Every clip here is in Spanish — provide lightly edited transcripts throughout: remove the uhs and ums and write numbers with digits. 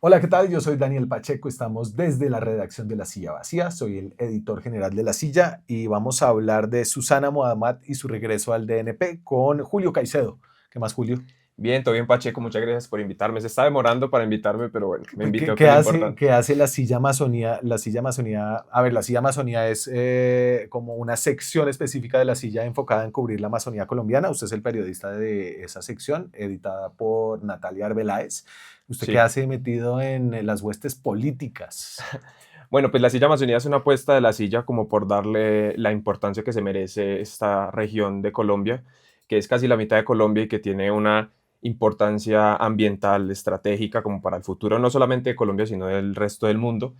Hola, ¿qué tal? Yo soy Daniel Pacheco, estamos desde la redacción de La Silla Vacía, soy el editor general de La Silla y vamos a hablar de Susana Mohammad y su regreso al DNP con Julio Caicedo. ¿Qué más, Julio? Bien, todo bien, Pacheco, muchas gracias por invitarme. Se está demorando para invitarme, pero bueno, me ¿Qué, invitó, que qué es lo hace, importante. qué hace la Silla Amazonía? La Silla Amazonía, a ver, la Silla Amazonía es como una sección específica de La Silla enfocada en cubrir la Amazonía colombiana. Usted es el periodista de esa sección, editada por Natalia Arbeláez. ¿Usted qué Sí. hace metido en las huestes políticas? Bueno, pues la silla Amazonía es una apuesta de la silla como por darle la importancia que se merece esta región de Colombia, que es casi la mitad de Colombia y que tiene una importancia ambiental estratégica como para el futuro, no solamente de Colombia, sino del resto del mundo.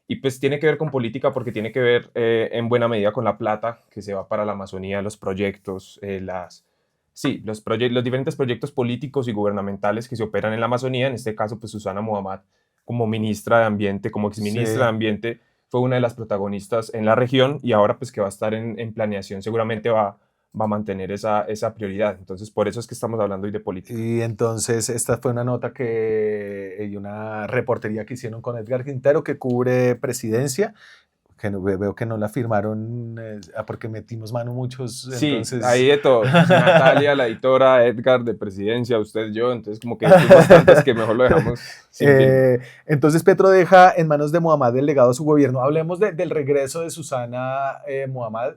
Y pues tiene que ver con política porque tiene que ver en buena medida con la plata que se va para la Amazonía, los proyectos, sí, los diferentes proyectos políticos y gubernamentales que se operan en la Amazonía. En este caso, pues Susana Muhammad, como ministra de Ambiente, como exministra de Sí. Ambiente, fue una de las protagonistas en la región, y ahora pues que va a estar en planeación seguramente va a mantener esa prioridad. Entonces, por eso es que estamos hablando hoy de política. Y entonces esta fue una nota y una reportería que hicieron con Edgar Quintero que cubre presidencia, que veo que no la firmaron porque metimos mano muchos, Sí, entonces... ahí de todo. Natalia, la editora, Edgar de Presidencia, usted, yo. Entonces, como que fuimos tantos que mejor lo dejamos sin firma. Entonces Petro deja en manos de Muhammad el legado de su gobierno. Hablemos del regreso de Susana Muhammad.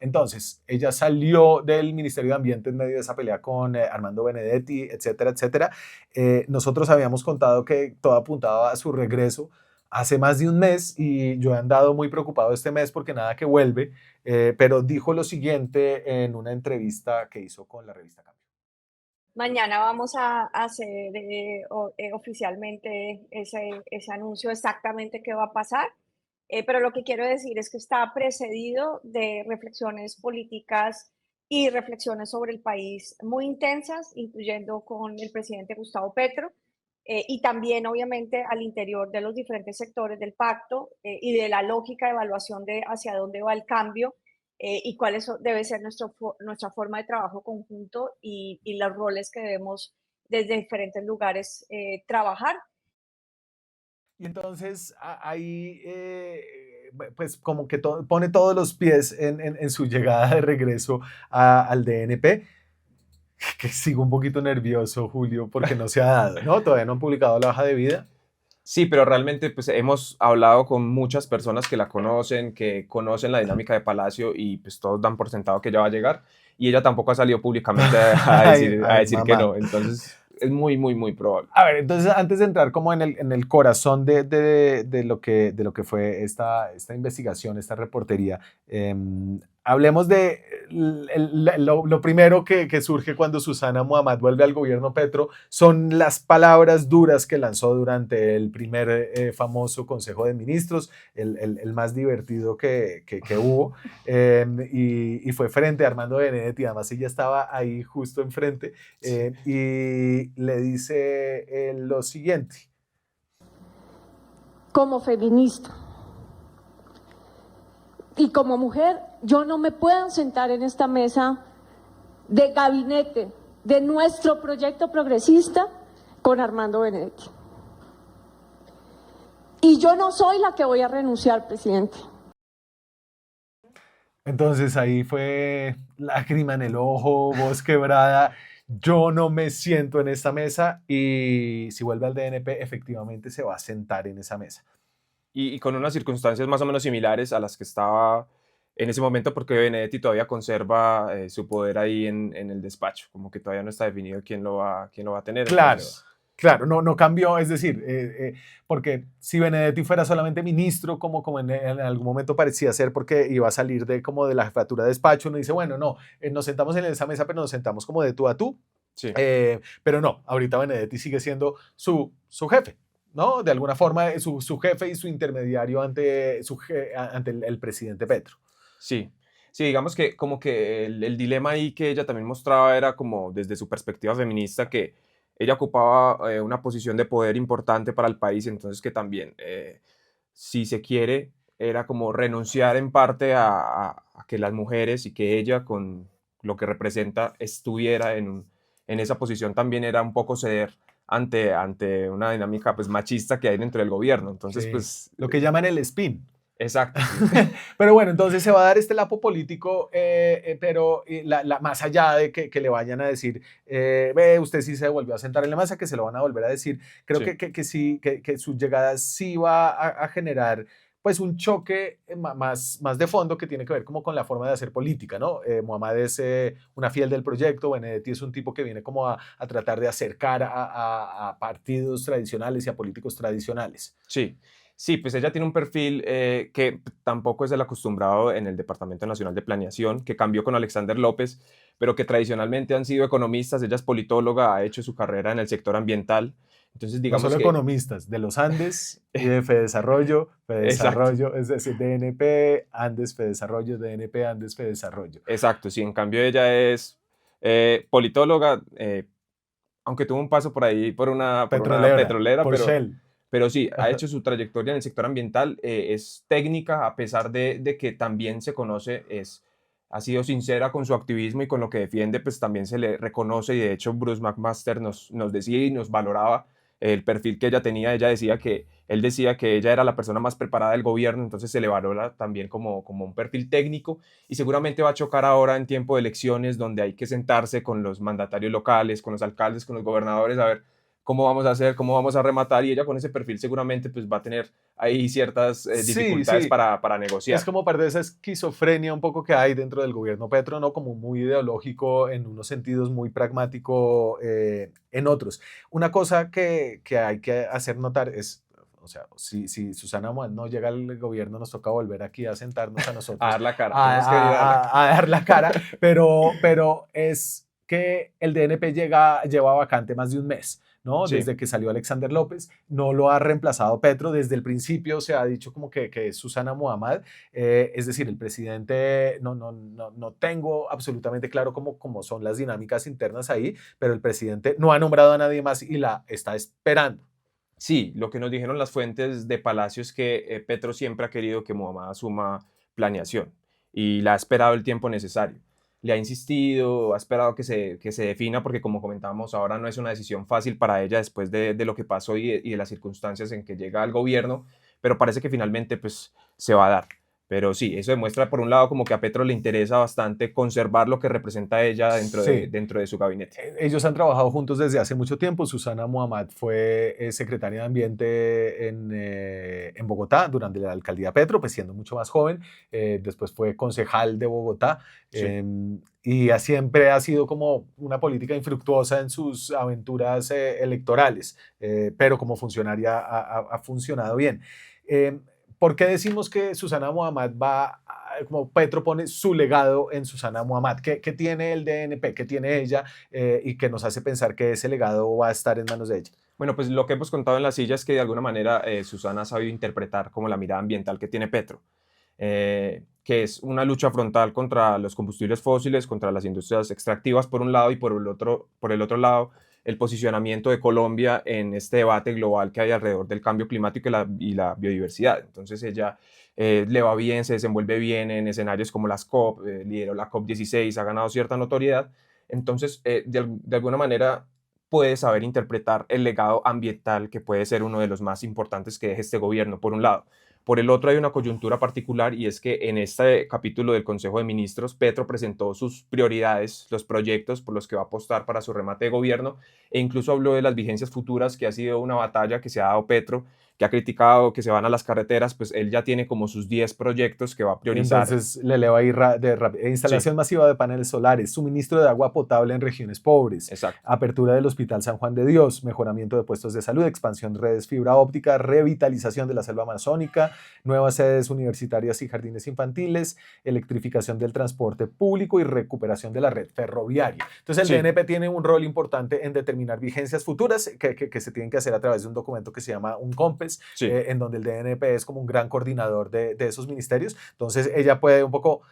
Entonces, ella salió del Ministerio de Ambiente en medio de esa pelea con Armando Benedetti, etcétera, etcétera. Nosotros habíamos contado que todo apuntaba a su regreso hace más de un mes y yo he andado muy preocupado este mes porque nada que vuelve, pero dijo lo siguiente en una entrevista que hizo con la revista Cambio. Mañana vamos a hacer oficialmente ese anuncio exactamente qué va a pasar, pero lo que quiero decir es que está precedido de reflexiones políticas y reflexiones sobre el país muy intensas, incluyendo con el presidente Gustavo Petro, y también obviamente al interior de los diferentes sectores del pacto y de la lógica de evaluación de hacia dónde va el cambio y debe ser nuestra forma de trabajo conjunto y los roles que debemos desde diferentes lugares trabajar. Y entonces ahí, pues como que pone todos los pies en su llegada de regreso al DNP, que sigo un poquito nervioso, Julio, porque no se ha dado, ¿no? Todavía no han publicado la hoja de vida. Sí, pero realmente pues hemos hablado con muchas personas que conocen la dinámica de Palacio, y pues todos dan por sentado que ella va a llegar, y ella tampoco ha salido públicamente Ay, a ay, decir que mamá. no. Entonces es muy, muy, muy probable. A ver, entonces antes de entrar como en el corazón de lo que fue esta investigación, esta reportería, hablemos de lo primero que surge cuando Susana Muhammad vuelve al gobierno Petro, son las palabras duras que lanzó durante el primer famoso Consejo de Ministros, el más divertido que hubo, y fue frente a Armando Benedetti, además ella estaba ahí justo enfrente, y le dice lo siguiente. Como feminista y como mujer, yo no me puedo sentar en esta mesa de gabinete de nuestro proyecto progresista con Armando Benedetti. Y yo no soy la que voy a renunciar, presidente. Entonces ahí fue lágrima en el ojo, voz quebrada. Yo no me siento en esta mesa y si vuelve al DNP, efectivamente se va a sentar en esa mesa. Y con unas circunstancias más o menos similares a las que estaba en ese momento, porque Benedetti todavía conserva su poder ahí en el despacho, como que todavía no está definido quién lo va a tener. Claro, Entonces, claro, no cambió, es decir, porque si Benedetti fuera solamente ministro, como en algún momento parecía ser, porque iba a salir como de la jefatura de despacho, uno dice, bueno, no, nos sentamos en esa mesa, pero nos sentamos como de tú a tú, sí. pero no, ahorita Benedetti sigue siendo su jefe, ¿no? De alguna forma, su jefe y su intermediario ante el presidente Petro. Sí, sí, digamos que como que el dilema ahí que ella también mostraba era como desde su perspectiva feminista, que ella ocupaba una posición de poder importante para el país. Entonces que también, si se quiere, era como renunciar en parte a que las mujeres y que ella, con lo que representa, estuviera en esa posición. También era un poco ceder ante una dinámica pues machista que hay dentro del gobierno. Entonces, Sí, pues, lo que llaman el spin. exacto. Pero bueno, entonces se va a dar este lapo político, pero más allá de que le vayan a decir, ve, usted sí se volvió a sentar en la mesa, que se lo van a volver a decir, creo Sí. que sí, que su llegada sí va a generar pues un choque más de fondo que tiene que ver como con la forma de hacer política, ¿no? Muhammad es una fiel del proyecto, Benedetti es un tipo que viene como a tratar de acercar a partidos tradicionales y a políticos tradicionales. Sí, sí, pues ella tiene un perfil que tampoco es el acostumbrado en el Departamento Nacional de Planeación, que cambió con Alexander López, pero que tradicionalmente han sido economistas. Ella es politóloga, ha hecho su carrera en el sector ambiental. Entonces, No digamos solo que, economistas, de los Andes y de Fedesarrollo, exacto, es decir, DNP, Andes, Fedesarrollo, DNP, Andes, Fedesarrollo. exacto, sí, en cambio ella es politóloga, aunque tuvo un paso por ahí por una Petrolera, petrolera, por Shell. pero sí, ha hecho su trayectoria en el sector ambiental, es técnica, a pesar de que también se conoce, ha sido sincera con su activismo y con lo que defiende, pues también se le reconoce, y de hecho Bruce McMaster nos decía y nos valoraba el perfil que ella tenía. Él decía que ella era la persona más preparada del gobierno, entonces se le valora también como un perfil técnico, y seguramente va a chocar ahora en tiempo de elecciones, donde hay que sentarse con los mandatarios locales, con los alcaldes, con los gobernadores, a ver cómo vamos a hacer, cómo vamos a rematar, y ella con ese perfil seguramente pues va a tener ahí ciertas Sí, dificultades sí, para es negociar. como parte de esa esquizofrenia un poco que hay dentro del gobierno Petro, ¿no? Como muy ideológico en unos sentidos, muy pragmático en otros. Una cosa que hay que hacer notar es, o sea, si Susana Muad no llega al gobierno, nos toca volver aquí a sentarnos a A nosotros dar la cara, tenemos que venir a dar la cara. a dar la cara, pero es que el DNP lleva vacante más de un mes. ¿No? Sí, Desde que salió Alexander López, no lo ha reemplazado Petro. Desde el principio se ha dicho como que es Susana Muhammad. Es decir, el presidente, no tengo absolutamente claro cómo son las dinámicas internas ahí, pero el presidente no ha nombrado a nadie más y la está esperando. sí, lo que nos dijeron las fuentes de Palacio es que Petro siempre ha querido que Muhammad asuma planeación y la ha esperado el tiempo necesario. Le ha insistido, ha esperado que se defina, porque como comentábamos ahora no es una decisión fácil para ella después de lo que pasó y de las circunstancias en que llega al gobierno, pero parece que finalmente pues se va a dar. Pero sí, eso demuestra por un lado como que a Petro le interesa bastante conservar lo que representa ella Sí, dentro de su gabinete. ellos han trabajado juntos desde hace mucho tiempo. Susana Muhammad fue secretaria de Ambiente en Bogotá durante la alcaldía Petro, pues siendo mucho más joven. Después fue concejal de Bogotá Sí. y siempre ha sido como una política infructuosa en sus aventuras electorales, pero como funcionaria ha funcionado bien. Eh, ¿Por qué decimos que Susana Muhammad como Petro pone su legado en Susana Muhammad? ¿Qué tiene el DNP? ¿Qué tiene ella? Y que nos hace pensar que ese legado va a estar en manos de ella. Bueno, pues lo que hemos contado en la silla es que de alguna manera Susana ha sabido interpretar como la mirada ambiental que tiene Petro, que es una lucha frontal contra los combustibles fósiles, contra las industrias extractivas por un lado, y por el otro lado, el posicionamiento de Colombia en este debate global que hay alrededor del cambio climático y la biodiversidad. Entonces ella le va bien, se desenvuelve bien en escenarios como las COP, lideró la COP 16, ha ganado cierta notoriedad. Entonces, de alguna manera puede saber interpretar el legado ambiental, que puede ser uno de los más importantes que deje este gobierno, por un lado. Por el otro, hay una coyuntura particular, y es que en este capítulo del Consejo de Ministros, Petro presentó sus prioridades, los proyectos por los que va a apostar para su remate de gobierno, e incluso habló de las vigencias futuras, que ha sido una batalla que se ha dado Petro, que ha criticado que se van a las carreteras. Pues él ya tiene como sus 10 proyectos que va a priorizar. Entonces le va a ir Sí, instalación masiva de paneles solares, suministro de agua potable en regiones pobres, exacto. apertura del Hospital San Juan de Dios, mejoramiento de puestos de salud, expansión de redes fibra óptica, revitalización de la selva amazónica, nuevas sedes universitarias y jardines infantiles, electrificación del transporte público y recuperación de la red ferroviaria. Entonces el Sí, DNP tiene un rol importante en determinar vigencias futuras que se tienen que hacer a través de un documento que se llama un COMPES, sí. en donde el DNP es como un gran coordinador de esos ministerios. Entonces ella puede un poco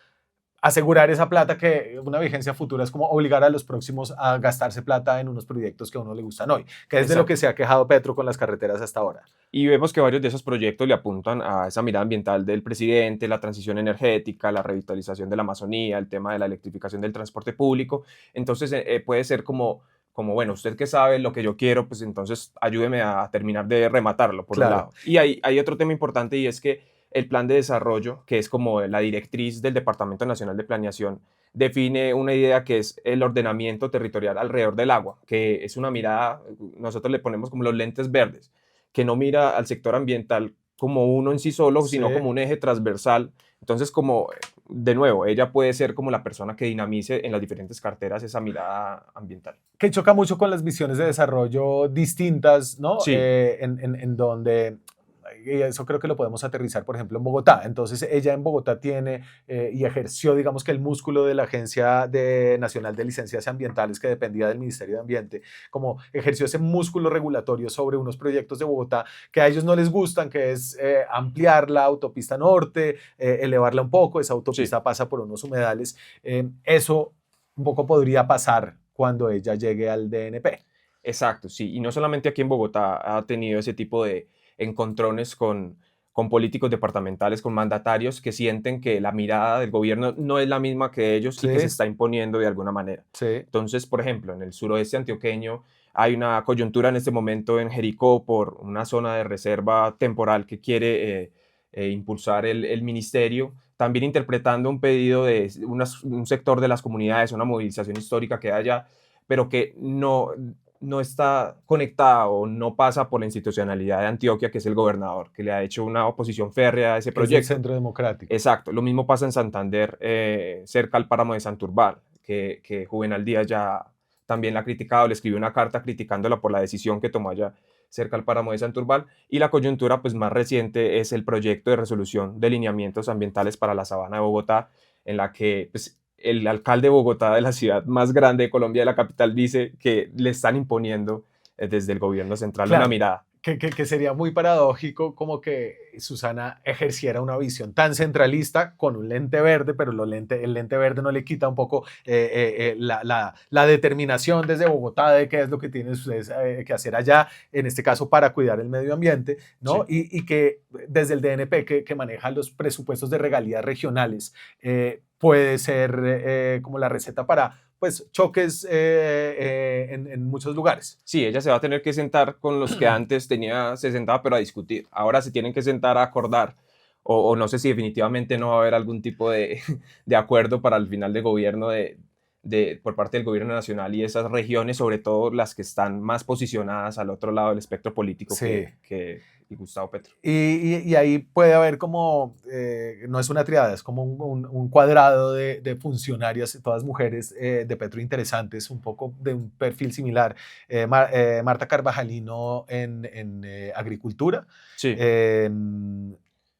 asegurar esa plata, que una vigencia futura es como obligar a los próximos a gastarse plata en unos proyectos que a uno le gustan hoy, que es de lo que Exacto. se ha quejado Petro con las carreteras hasta ahora. Y vemos que varios de esos proyectos le apuntan a esa mirada ambiental del presidente, la transición energética, la revitalización de la Amazonía, el tema de la electrificación del transporte público. Entonces puede ser como como, bueno, usted que sabe lo que yo quiero, pues entonces ayúdeme a terminar de rematarlo, por un Claro. lado. Y hay otro tema importante y es que el plan de desarrollo, que es como la directriz del Departamento Nacional de Planeación, define una idea que es el ordenamiento territorial alrededor del agua, que es una mirada, nosotros le ponemos como los lentes verdes, que no mira al sector ambiental como uno en sí solo, Sí. sino como un eje transversal. Entonces, como, de nuevo, ella puede ser como la persona que dinamice en las diferentes carteras esa mirada ambiental. Que choca mucho con las visiones de desarrollo distintas, ¿no? Sí. En donde, y eso creo que lo podemos aterrizar, por ejemplo, en Bogotá. Entonces, ella en Bogotá tiene y ejerció, digamos que el músculo de la Agencia Nacional de Licencias Ambientales, que dependía del Ministerio de Ambiente, como ejerció ese músculo regulatorio sobre unos proyectos de Bogotá que a ellos no les gustan, que es ampliar la autopista norte, elevarla un poco. Esa autopista pasa por unos humedales. Eso un poco podría pasar cuando ella llegue al DNP. Exacto, sí. Y no solamente aquí en Bogotá ha tenido ese tipo de encontrones con políticos departamentales, con mandatarios que sienten que la mirada del gobierno no es la misma que ellos y que se Sí, está imponiendo de alguna manera. sí, Entonces, por ejemplo, en el suroeste antioqueño hay una coyuntura en este momento en Jericó por una zona de reserva temporal que quiere impulsar el ministerio, también interpretando un pedido de un sector de las comunidades, una movilización histórica que haya, pero que no está conectada o no pasa por la institucionalidad de Antioquia, que es el gobernador, que le ha hecho una oposición férrea a ese que es del proyecto. Centro Democrático. Exacto, lo mismo pasa en Santander, cerca al páramo de Santurbán, que Juvenal Díaz ya también la ha criticado, le escribió una carta criticándola por la decisión que tomó allá cerca al páramo de Santurbán, y la coyuntura pues, más reciente es el proyecto de resolución de lineamientos ambientales para la Sabana de Bogotá, en la que pues, el alcalde de Bogotá, de la ciudad más grande de Colombia, de la capital, dice que le están imponiendo desde el gobierno central una Claro, mirada. que sería muy paradójico como que Susana ejerciera una visión tan centralista con un lente verde, pero el lente verde no le quita un poco la determinación desde Bogotá de qué es lo que tienen ustedes que hacer allá, en este caso para cuidar el medio ambiente, ¿no? Sí. Y que desde el DNP, que maneja los presupuestos de regalías regionales, puede ser como la receta para pues choques en muchos lugares. Sí, ella se va a tener que sentar con los que antes se sentaba pero a discutir. Ahora se tienen que sentar a acordar o no sé si definitivamente no va a haber algún tipo de, de acuerdo para el final de gobierno por parte del gobierno nacional y esas regiones, sobre todo las que están más posicionadas al otro lado del espectro político Sí. que Gustavo Petro. Y ahí puede haber como, no es una triada, es como un cuadrado de funcionarias, todas mujeres de Petro interesantes, un poco de un perfil similar. Marta Carvajalino en agricultura, Sí, eh,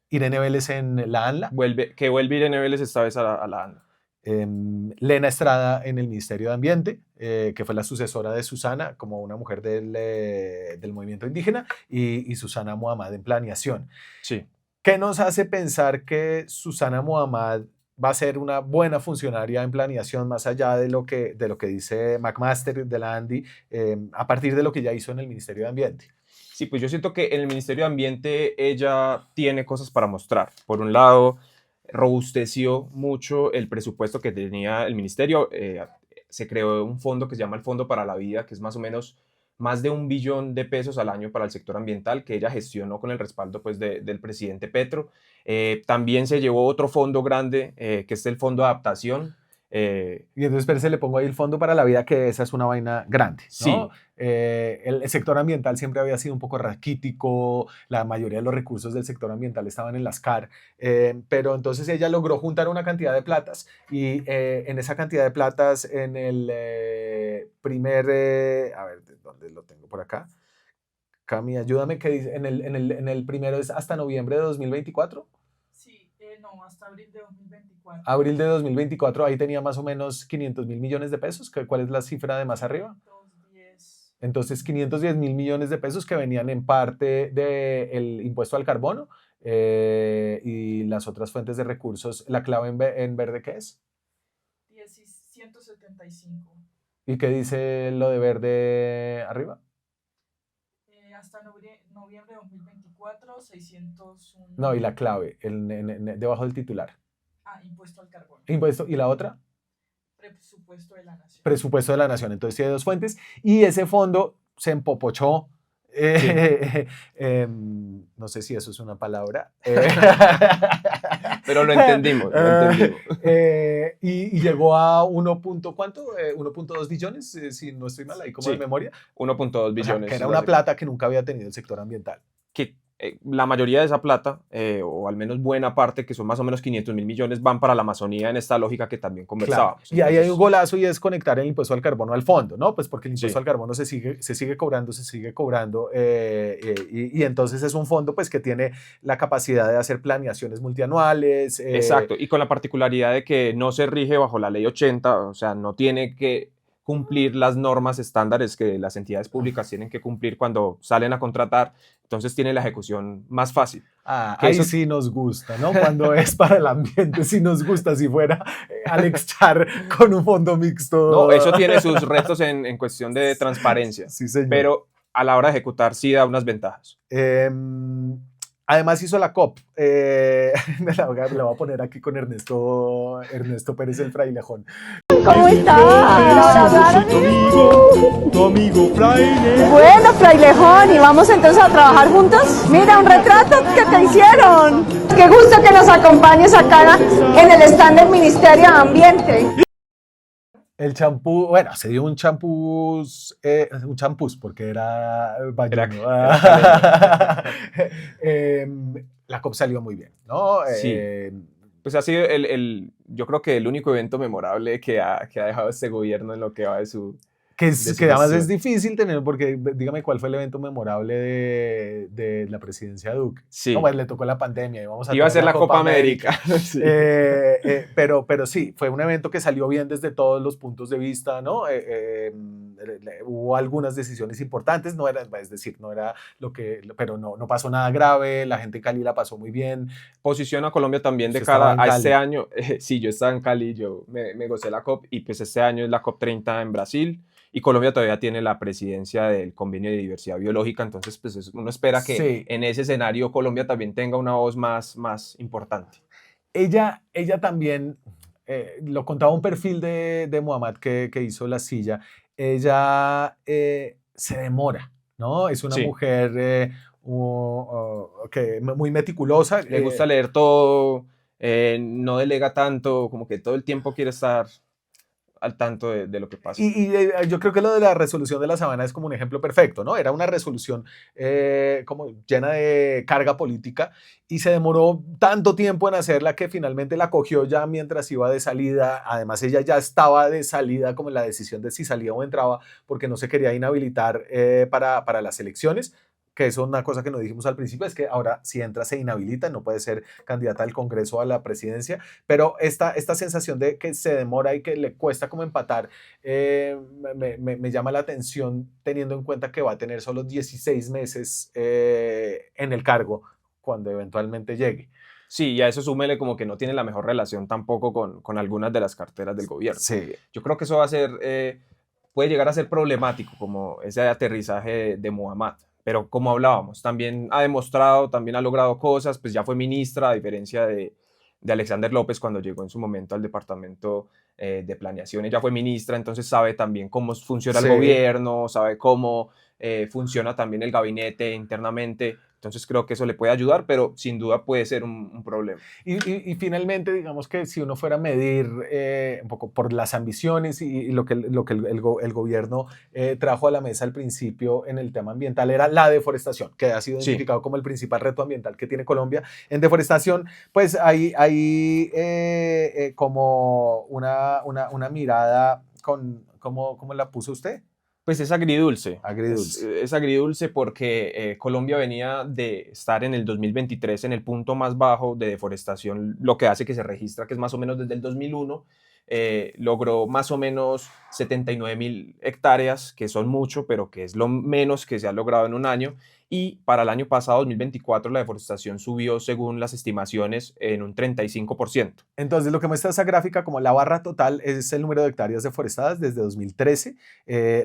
Irene Vélez en la ANLA, vuelve Irene Vélez esta vez a la ANDA. Lena Estrada en el Ministerio de Ambiente, que fue la sucesora de Susana como una mujer del movimiento indígena, y Susana Muhammad en planeación. Sí. ¿Qué nos hace pensar que Susana Muhammad va a ser una buena funcionaria en planeación más allá de lo que dice McMaster de la Andy, a partir de lo que ya hizo en el Ministerio de Ambiente? Sí, pues yo siento que en el Ministerio de Ambiente ella tiene cosas para mostrar. Por un lado, robusteció mucho el presupuesto que tenía el ministerio. Se creó un fondo que se llama el Fondo para la Vida, que es más o menos más de 1 billón de pesos al año para el sector ambiental, que ella gestionó con el respaldo pues, del presidente Petro. También se llevó otro fondo grande, que es el Fondo de Adaptación. Y entonces, espérese, le pongo ahí el Fondo para la Vida, que esa es una vaina grande, ¿no? Sí, El sector ambiental siempre había sido un poco raquítico, la mayoría de los recursos del sector ambiental estaban en las CAR, pero entonces ella logró juntar una cantidad de platas y en esa cantidad de platas, en el primer, a ver, ¿dónde lo tengo por acá? Cami, ayúdame, que dice, en el primero es hasta noviembre de 2024. Sí, no, hasta abril de 2024. Abril de 2024, ahí tenía más o menos 500.000 millones de pesos. ¿Cuál es la cifra de más arriba? 510. Entonces, 510.000 millones de pesos que venían en parte del impuesto al carbono y las otras fuentes de recursos. ¿La clave en verde qué es? 175. ¿Y qué dice lo de verde arriba? Hasta noviembre de 2024, 601. No, y la clave, debajo del titular. Ah, impuesto al carbono. Impuesto, ¿y la otra? presupuesto de la nación. Presupuesto de la nación. Entonces tiene dos fuentes y ese fondo se empopochó. No sé si eso es una palabra. Pero lo entendimos, lo entendimos. Y llegó a 1.2 billones, si no estoy mal, ahí como de Sí, memoria. 1.2 O sea, billones. que era una plata que nunca había tenido el sector ambiental. Que la mayoría de esa plata, o al menos buena parte, que son más o menos 500.000 millones, van para la Amazonía en esta lógica que también Claro. conversábamos. Y ahí hay un Entonces, golazo y es conectar el impuesto al carbono al fondo, ¿no? Pues porque el impuesto sí, al carbono se sigue cobrando, y entonces es un fondo pues que tiene la capacidad de hacer planeaciones multianuales. exacto. Y con la particularidad de que no se rige bajo la ley 80, o sea, no tiene que cumplir las normas estándares que las entidades públicas tienen que cumplir cuando salen a contratar, entonces tiene la ejecución más fácil. Que Ahí eso, sí nos gusta, ¿no? Cuando es para el ambiente, sí nos gusta. Si fuera Alex Char con un fondo mixto. no, eso tiene sus retos en cuestión de transparencia, Sí, señor. pero a la hora de ejecutar sí da unas ventajas. Además hizo la COP. La voy a poner aquí con Ernesto Pérez, el frailejón. ¿Cómo estás? Tu amigo Fraile. Bueno, frailejón, ¿y vamos entonces a trabajar juntos? Mira, un retrato que te hicieron. Qué gusto que nos acompañes acá en el stand del Ministerio de Ambiente. El champú, bueno, se dio un champús, porque era bayuno. La COP salió muy bien, ¿no? Sí. Pues ha sido yo creo que el único evento memorable que ha dejado este gobierno en lo que va de su Que además es gestión. difícil tener, porque dígame cuál fue el evento memorable de la presidencia de Duque. Sí. No, pues le tocó la pandemia y vamos a Iba a tener ser la Copa América. Sí. Pero sí, fue un evento que salió bien desde todos los puntos de vista, ¿no? Hubo algunas decisiones importantes, no era pero no pasó nada grave, la gente en Cali la pasó muy bien. Posiciona a Colombia también de Usted estaba cara en a este Cali. año. Sí, yo estaba en Cali, yo me gocé la COP y pues este año es la COP 30 en Brasil y Colombia todavía tiene la presidencia del Convenio de Diversidad Biológica, entonces pues uno espera que Sí. en ese escenario Colombia también tenga una voz más importante. Ella también, lo contaba un perfil de Muhammad que hizo la silla, ella se demora, ¿no? Es una Sí. mujer muy meticulosa. Le gusta leer todo, no delega tanto, como que todo el tiempo quiere estar al tanto de lo que pasa. Yo creo que lo de la resolución de la Sabana es como un ejemplo perfecto, ¿no? Era una resolución como llena de carga política y se demoró tanto tiempo en hacerla que finalmente la cogió ya mientras iba de salida. Además, ella ya estaba de salida como en la decisión de si salía o entraba porque no se quería inhabilitar para las elecciones. Que eso es una cosa que nos dijimos al principio, es que ahora si entra se inhabilita, no puede ser candidata al Congreso a la presidencia, pero esta sensación de que se demora y que le cuesta como empatar, me llama la atención teniendo en cuenta que va a tener solo 16 meses en el cargo cuando eventualmente llegue. Sí, y a eso súmele como que no tiene la mejor relación tampoco con algunas de las carteras del gobierno. Sí. Yo creo que eso va a ser, puede llegar a ser problemático como ese aterrizaje de Muhammad. Pero como hablábamos, también ha demostrado, también ha logrado cosas, pues ya fue ministra, a diferencia de Alexander López cuando llegó en su momento al departamento de planeación. Ella fue ministra, entonces sabe también cómo funciona el gobierno, sabe cómo funciona también el gabinete internamente. Entonces creo que eso le puede ayudar, pero sin duda puede ser un problema. Y finalmente, digamos que si uno fuera a medir un poco por las ambiciones y lo que el gobierno trajo a la mesa al principio en el tema ambiental era la deforestación, que ha sido identificado como el principal reto ambiental que tiene Colombia. En deforestación, pues hay como una mirada ¿cómo la puso usted? Pues es agridulce. Agridulce. Es agridulce porque Colombia venía de estar en el 2023 en el punto más bajo de deforestación, lo que hace que se registra que es más o menos desde el 2001. Logró más o menos 79.000 hectáreas, que son mucho, pero que es lo menos que se ha logrado en un año. Y para el año pasado, 2024, la deforestación subió, según las estimaciones, en un 35%. Entonces, lo que muestra esa gráfica como la barra total es el número de hectáreas deforestadas desde 2013.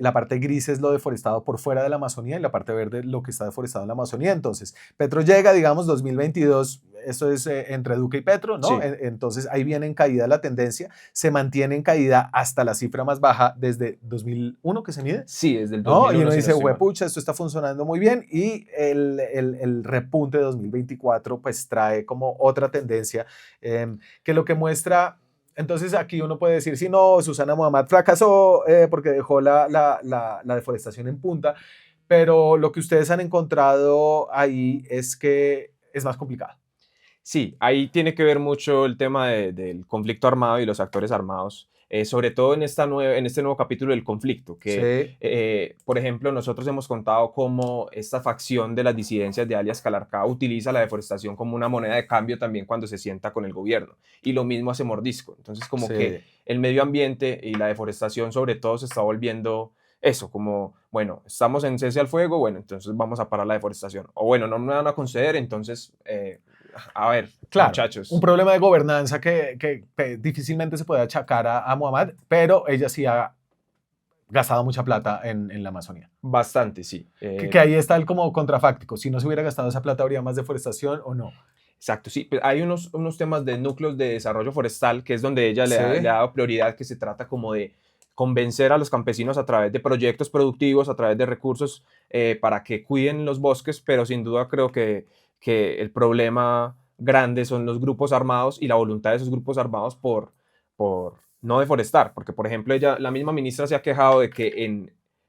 La parte gris es lo deforestado por fuera de la Amazonía y la parte verde lo que está deforestado en la Amazonía. Entonces, Petro llega, digamos, 2022, eso es entre Duque y Petro, ¿no? Sí. Entonces ahí viene en caída la tendencia, se mantiene en caída hasta la cifra más baja desde 2001 que se mide. Sí, desde el ¿No? 2001. Y uno si dice, no estoy mal. pucha, esto está funcionando muy bien, y el repunte de 2024 pues trae como otra tendencia que lo que muestra. Entonces aquí uno puede decir, si no, Susana Muhammad fracasó porque dejó la deforestación en punta, pero lo que ustedes han encontrado ahí es que es más complicado. Sí, ahí tiene que ver mucho el tema del conflicto armado y los actores armados, sobre todo en este nuevo capítulo del conflicto, que, Sí. por ejemplo, nosotros hemos contado cómo esta facción de las disidencias de alias Calarcá utiliza la deforestación como una moneda de cambio también cuando se sienta con el gobierno, y lo mismo hace Mordisco. Entonces, como Sí. que el medio ambiente y la deforestación sobre todo se está volviendo eso, como, bueno, estamos en cese al fuego, bueno, entonces vamos a parar la deforestación, o bueno, no me van a conceder, entonces... a ver, Claro, muchachos. un problema de gobernanza que difícilmente se puede achacar a Muhammad, pero ella sí ha gastado mucha plata en la Amazonía. Bastante, sí. Que ahí está el como contrafáctico. Si no se hubiera gastado esa plata, ¿habría más deforestación o no? Exacto, sí. Pues hay unos temas de núcleos de desarrollo forestal, que es donde ella Sí. le ha dado prioridad, que se trata como de convencer a los campesinos a través de proyectos productivos, a través de recursos, para que cuiden los bosques, pero sin duda creo que el problema grande son los grupos armados y la voluntad de esos grupos armados por no deforestar, porque por ejemplo la misma ministra se ha quejado de que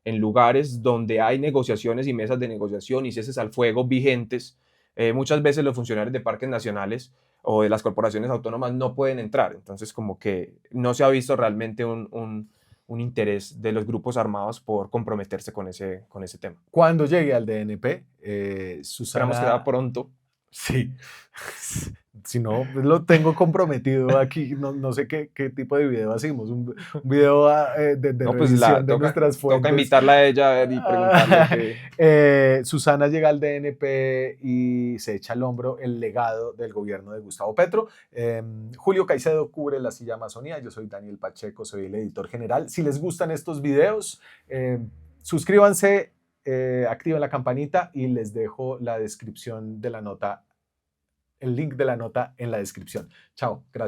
en lugares donde hay negociaciones y mesas de negociación y ceses al fuego vigentes, muchas veces los funcionarios de parques nacionales o de las corporaciones autónomas no pueden entrar. Entonces, como que no se ha visto realmente un interés de los grupos armados por comprometerse con ese tema. Cuando llegue al DNP, Esperamos que sea Susana... pronto. Sí. Si no, pues lo tengo comprometido aquí. No sé qué tipo de video hacemos. Un video de No, pues revisión de nuestras fuentes. toca invitarla a ella y preguntarle Susana llega al DNP y se echa al hombro el legado del gobierno de Gustavo Petro. Julio Caicedo cubre la silla Amazonía. Yo soy Daniel Pacheco, soy el editor general. Si les gustan estos videos, suscríbanse, activen la campanita y les dejo la descripción de la nota, el link de la nota en la descripción. Chao, gracias.